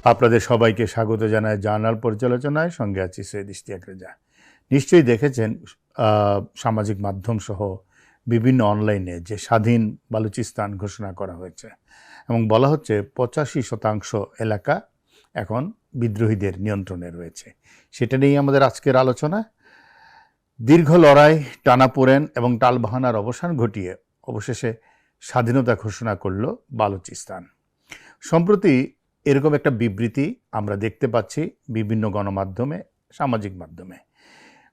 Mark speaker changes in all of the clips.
Speaker 1: আপনাদের সবাইকে স্বাগত জানাই জার্নাল পর্যালোচনায়। সঙ্গে আছি সৈয়দ ইশতিয়াক রেজা। নিশ্চয়ই দেখেছেন সামাজিক মাধ্যম সহ বিভিন্ন অনলাইনে যে স্বাধীন বালুচিস্তান ঘোষণা করা হয়েছে এবং বলা হচ্ছে 85% এলাকা এখন বিদ্রোহীদের নিয়ন্ত্রণে রয়েছে। সেটা নিয়েই আমাদের আজকের আলোচনা। দীর্ঘ লড়াই, টানাপোড়েন এবং টালবাহানার অবসান ঘটিয়ে অবশেষে স্বাধীনতা ঘোষণা করল বালুচিস্তান। সম্প্রতি এরকম একটা বিবৃতি আমরা দেখতে পাচ্ছি বিভিন্ন গণমাধ্যমে, সামাজিক মাধ্যমে।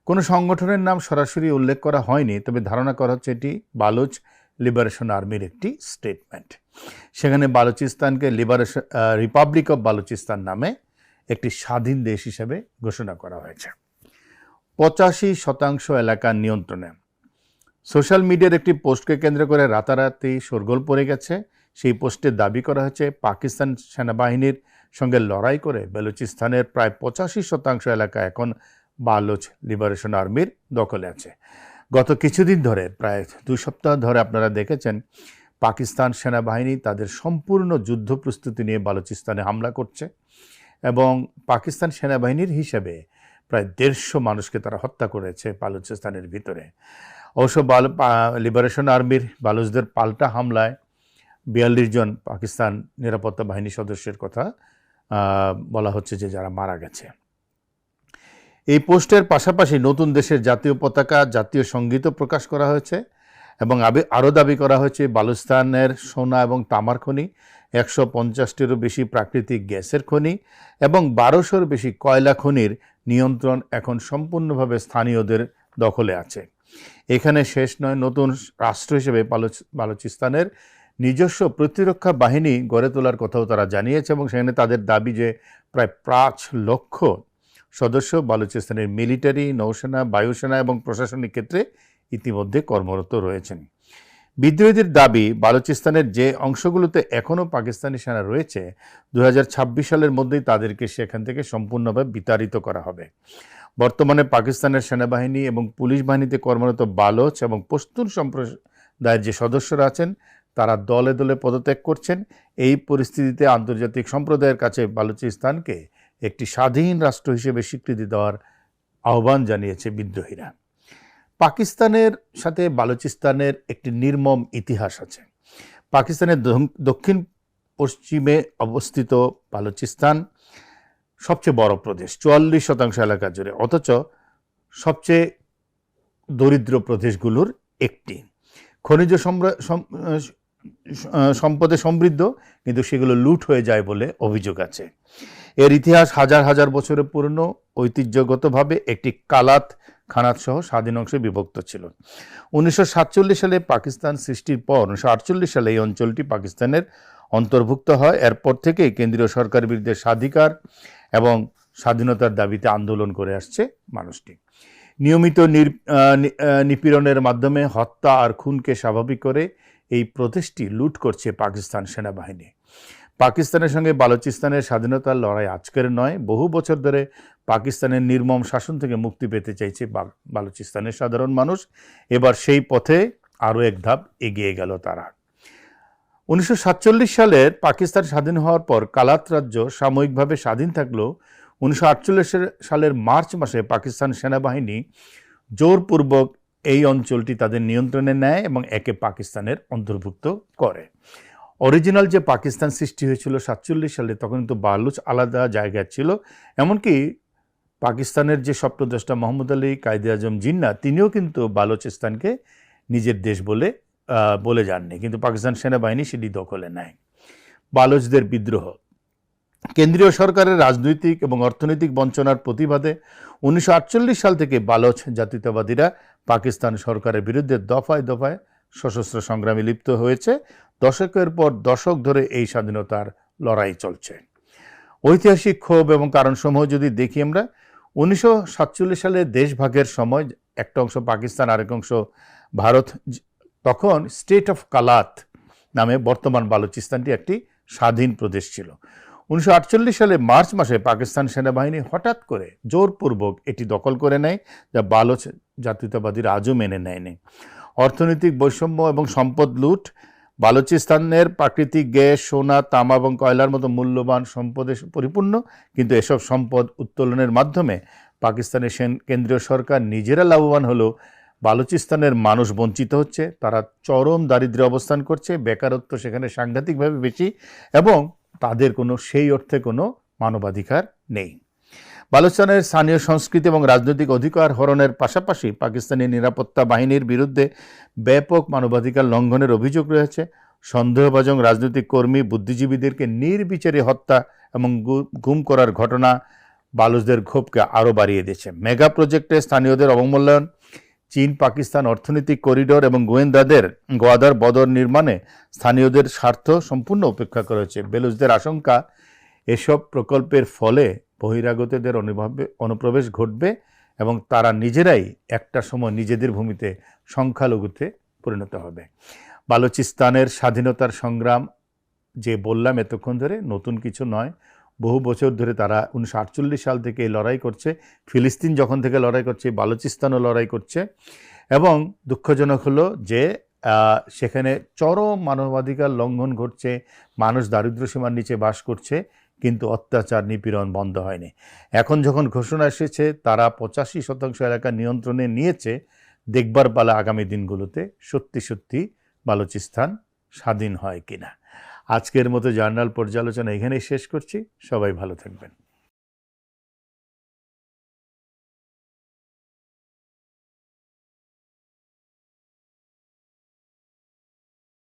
Speaker 1: কোনো সংগঠনের নাম সরাসরি উল্লেখ করা হয়নি, তবে ধারণা করা হচ্ছে এটি বালুচ লিবারেশন আর্মির একটি স্টেটমেন্ট। সেখানে বালুচিস্তানকে রিপাবলিক অফ বালুচিস্তান নামে একটি স্বাধীন দেশ হিসেবে ঘোষণা করা হয়েছে। 85% এলাকার নিয়ন্ত্রণে। সোশ্যাল মিডিয়ার একটি পোস্টকে কেন্দ্র করে রাতারাতি শোরগোল পড়ে গেছে। সেই পোস্টে দাবি করা হয়েছে পাকিস্তান সেনাবাহিনীর সঙ্গে লড়াই করে বেলুচিস্তানের প্রায় 85% এলাকা এখন বালুচ লিবারেশন আর্মির দখলে আছে। গত কিছুদিন ধরে, প্রায় 2 সপ্তাহ ধরে আপনারা দেখেছেন পাকিস্তান সেনাবাহিনী তাদের সম্পূর্ণ যুদ্ধ প্রস্তুতি নিয়ে বালুচিস্তানে হামলা করছে এবং পাকিস্তান সেনাবাহিনীর হিসেবে প্রায় 150 মানুষকে তারা হত্যা করেছে বালুচিস্তানের ভিতরে। অবশ্য লিবারেশন আর্মির বালুচদের পাল্টা হামলায় 42 জন পাকিস্তান নিরাপত্তা বাহিনী সদস্যের কথা বলা হচ্ছে যে যারা মারা গেছে। এই পোস্টের পাশাপাশি নতুন দেশের জাতীয় পতাকা, জাতীয় সঙ্গীতও প্রকাশ করা হয়েছে এবং আরও দাবি করা হয়েছে বালুচিস্তানের সোনা এবং তামার খনি, 150টিরও বেশি প্রাকৃতিক গ্যাসের খনি এবং 1200-র বেশি কয়লা খনির নিয়ন্ত্রণ এখন সম্পূর্ণভাবে স্থানীয়দের দখলে আছে। এখানে শেষ নয়, নতুন রাষ্ট্র হিসেবে বালুচিস্তানের নিজস্ব প্রতিরক্ষা বাহিনী গড়ে তোলার কথাও তারা জানিয়েছে এবং সেখানে তাদের দাবি যে প্রায় 5 লক্ষ সদস্য বালুচিস্তানের মিলিটারি, নৌসেনা, বায়ুসেনা এবং প্রশাসনিক ক্ষেত্রে ইতিমধ্যে কর্মরত রয়েছেন। বিদ্রোহীদের দাবি বালুচিস্তানের যে অংশগুলোতে এখনও পাকিস্তানি সেনা রয়েছে 2026 সালের মধ্যেই তাদেরকে সেখান থেকে সম্পূর্ণভাবে বিতাড়িত করা হবে। বর্তমানে পাকিস্তানের সেনাবাহিনী এবং পুলিশ বাহিনীতে কর্মরত বালোচ এবং পশতুন সম্প্রদায়ের যে সদস্যরা আছেন তারা দলে দলে পদত্যাগ করছেন। এই পরিস্থিতিতে আন্তর্জাতিক সম্প্রদায়ের কাছে বালুচিস্তানকে একটি স্বাধীন রাষ্ট্র হিসেবে স্বীকৃতি দেওয়ার আহ্বান জানিয়েছে বিদ্রোহীরা। পাকিস্তানের সাথে বালুচিস্তানের একটি নির্মম ইতিহাস আছে। পাকিস্তানের দক্ষিণ পশ্চিমে অবস্থিত বালুচিস্তান সবচেয়ে বড় প্রদেশ, 44% এলাকা জুড়ে, অথচ সবচেয়ে দরিদ্র প্রদেশগুলোর একটি। খনিজ সম্পদে সমৃদ্ধ, কিন্তু সেগুলো লুট হয়ে যায় বলে অভিযোগ আছে। এর ইতিহাস হাজার হাজার বছরের পুরনো, ঐতিহ্যগতভাবে একটি কালাত খানাত সহ স্বাধীন অংশে বিভক্ত ছিল। 1947 সালে পাকিস্তান সৃষ্টির পর 1948 সালে এই অঞ্চলটি পাকিস্তানের অন্তর্ভুক্ত হয়। এরপর থেকে কেন্দ্রীয় সরকারের বিরুদ্ধে স্বাধিকার এবং স্বাধীনতার দাবিতে আন্দোলন করে আসছে মানুষটি। নিয়মিত নিপীড়নের মাধ্যমে হত্যা আর খুনকে স্বাভাবিক করে এই প্রদেশটি লুট করছে পাকিস্তান সেনাবাহিনী। পাকিস্তানের সঙ্গে বালুচিস্তানের স্বাধীনতার লড়াই আজকের নয়, বহু বছর ধরে পাকিস্তানের নির্মম শাসন থেকে মুক্তি পেতে চাইছে বালুচিস্তানের সাধারণ মানুষ। এবার সেই পথে আরও এক ধাপ এগিয়ে গেল তারা। 1947 সালের পাকিস্তান স্বাধীন হওয়ার পর কালাত রাজ্য সাময়িকভাবে স্বাধীন থাকলেও 1948 সালের মার্চ মাসে পাকিস্তান সেনাবাহিনী জোরপূর্বক এই অঞ্চলটি তাদের নিয়ন্ত্রণে নেয় এবং একে পাকিস্তানের অন্তর্ভুক্ত করে। অরিজিনাল যে পাকিস্তান সৃষ্টি হয়েছিল 47 সালে, তখন কিন্তু বালুচ আলাদা জায়গায় ছিল। এমনকি পাকিস্তানের যে স্বপ্নদ্রষ্টা মোহাম্মদ আলী কায়েদে আজম জিন্নাহ, তিনিও কিন্তু বালুচিস্তানকে নিজের দেশ বলে যাননি, কিন্তু পাকিস্তান সেনাবাহিনী সেটি দখলে নেয়। বালুচদের বিদ্রোহ। কেন্দ্রীয় সরকারের রাজনৈতিক এবং অর্থনৈতিক বঞ্চনার প্রতিবাদে 1948 সাল থেকে বালুচ জাতীয়তাবাদীরা পাকিস্তান সরকারের বিরুদ্ধে দফায় দফায় সশস্ত্র সংগ্রামে লিপ্ত হয়েছে। দশকের পর দশক ধরে এই স্বাধীনতার লড়াই চলছে। ঐতিহাসিক ক্ষোভ এবং কারণসমূহ যদি দেখি আমরা, 1947 সালে দেশভাগের সময় একটা অংশ পাকিস্তান, আরেক অংশ ভারত, তখন স্টেট অফ কালাত নামে বর্তমান বালুচিস্তানটি একটি স্বাধীন প্রদেশ ছিল। 1948 সালে মার্চ মাসে পাকিস্তান সেনাবাহিনী হঠাৎ করে জোরপূর্বক এটি দখল করে নেয়, যা বালুচ জাতীয়তাবাদীরা আজও মেনে নেয়নি। অর্থনৈতিক বৈষম্য এবং সম্পদ লুট, বালুচিস্তানের প্রাকৃতিক গ্যাস, সোনা, তামা এবং কয়লার মতো মূল্যবান সম্পদে পরিপূর্ণ, কিন্তু এসব সম্পদ উত্তোলনের মাধ্যমে পাকিস্তানের কেন্দ্রীয় সরকার নিজেরা লাভবান হলেও বালুচিস্তানের মানুষ বঞ্চিত হচ্ছে। তারা চরম দারিদ্র্যে অবস্থান করছে, বেকারত্ব সেখানে সাংঘাতিকভাবে বেশি এবং তাদের সেই অর্থে কোনো মানবাধিকার নেই। বালুচিস্তানের স্থানীয় সংস্কৃতি এবং রাজনৈতিক অধিকার হরণের পাশাপাশি পাকিস্তানি নিরাপত্তা বাহিনীর বিরুদ্ধে ব্যাপক মানবাধিকার লঙ্ঘনের অভিযোগ রয়েছে। সন্দেহভাজন রাজনৈতিক কর্মী, বুদ্ধিজীবীদেরকে নির্বিচারে হত্যা এবং গুম করার ঘটনা বালুচদের ক্ষোভকে আরও বাড়িয়ে দিয়েছে। মেগা প্রজেক্টে স্থানীয়দের অবমূল্যায়ন, চীন পাকিস্তান অর্থনৈতিক করিডোর এবং গোয়াদার বদর নির্মাণে স্থানীয়দের স্বার্থ সম্পূর্ণ উপেক্ষা করা হয়েছে। বেলুচদের আশঙ্কা, এসব প্রকল্পের ফলে বহিরাগতদের অনুপ্রবেশ ঘটবে এবং তারা নিজেরাই একটা সময় নিজেদের ভূমিতে সংখ্যালঘুতে পরিণত হবে। বালুচিস্তানের স্বাধীনতার সংগ্রাম যে বললাম এতক্ষণ ধরে, নতুন কিছু নয়। বহু বছর ধরে তারা 1948 সাল থেকে এই লড়াই করছে। ফিলিস্তিন যখন থেকে লড়াই করছে, বালুচিস্তানও লড়াই করছে। এবং দুঃখজনক হলো যে সেখানে চরম মানবাধিকার লঙ্ঘন ঘটছে, মানুষ দারিদ্র্যসীমার নিচে বাস করছে, কিন্তু অত্যাচার নিপীড়ন বন্ধ হয়নি। এখন যখন ঘোষণা এসেছে তারা 85% এলাকা নিয়ন্ত্রণে নিয়েছে, দেখবার পালা আগামী দিনগুলোতে সত্যি সত্যি বালুচিস্তান স্বাধীন হয় কিনা। আজকের মতো জার্নাল পর্যালোচনা এখানেই শেষ করছি। সবাই ভালো থাকবেন।